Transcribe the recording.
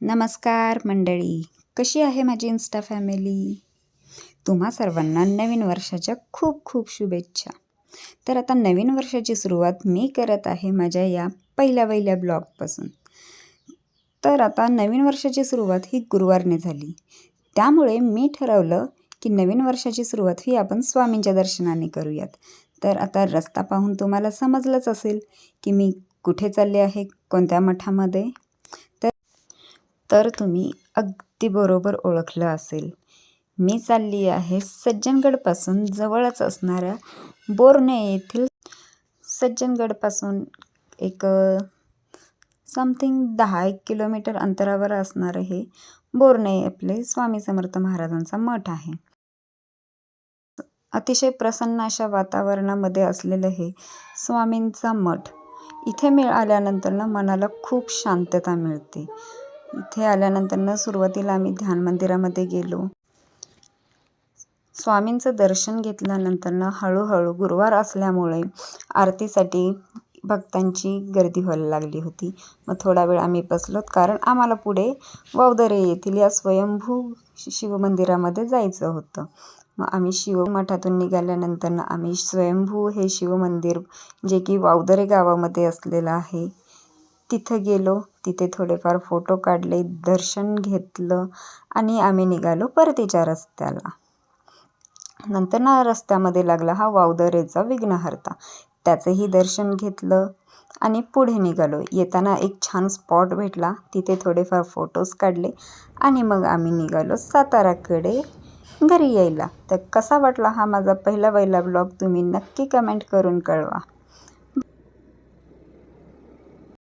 नमस्कार मंडळी, कशी आहे माझी इन्स्टा फॅमिली? तुम्हा सर्वांना नवीन वर्षाच्या खूप खूप शुभेच्छा. तर आता नवीन वर्षाची सुरुवात मी करत आहे माझ्या या पहिल्या ब्लॉगपासून. तर आता नवीन वर्षाची सुरुवात ही गुरुवारने झाली, त्यामुळे मी ठरवलं की नवीन वर्षाची सुरुवात ही आपण स्वामींच्या दर्शनाने करूयात. तर आता रस्ता पाहून तुम्हाला समजलंच असेल की मी कुठे चालले आहे, कोणत्या मठामध्ये. तर तुम्ही अगदी बरोबर ओळखलं असेल. मी चालली आहे सज्जनगडपासून जवळच असणाऱ्या बोरणे येथील सज्जनगडपासून एक समथिंग 10-1 किलोमीटर अंतरावर असणारं हे बोरणे आपले स्वामी समर्थ महाराजांचा मठ आहे. अतिशय प्रसन्न अशा वातावरणामध्ये असलेलं हे स्वामींचा मठ. इथे आल्यानंतर मनाला खूप शांतता मिळते. इथे आल्यानंतर सुरुवातीला आम्ही ध्यान मंदिरामध्ये गेलो. स्वामींचं दर्शन घेतल्यानंतर हळूहळू गुरुवार असल्यामुळे आरतीसाठी भक्तांची गर्दी व्हायला लागली होती. मग थोडा वेळ आम्ही बसलोत, कारण आम्हाला पुढे वावदरे येथील या स्वयंभू शिवमंदिरामध्ये जायचं होतं. मग आम्ही शिवमठातून निघाल्यानंतर आम्ही स्वयंभू हे शिवमंदिर, जे की वावदरे गावामध्ये असलेलं आहे, तिथं गेलो. तिथे थोडेफार फोटो काढले, दर्शन घेतलं आणि आम्ही निघालो परतीच्या रस्त्याला. नंतर रस्त्यामध्ये लागला हा वावदरेचा विघ्नहर्ता, त्याचंही दर्शन घेतलं आणि पुढे निघालो. येताना एक छान स्पॉट भेटला, तिथे थोडेफार फोटोज काढले आणि मग आम्ही निघालो साताराकडे घरी यायला. तर कसा वाटला हा माझा पहिला ब्लॉग, तुम्ही नक्की कमेंट करून कळवा.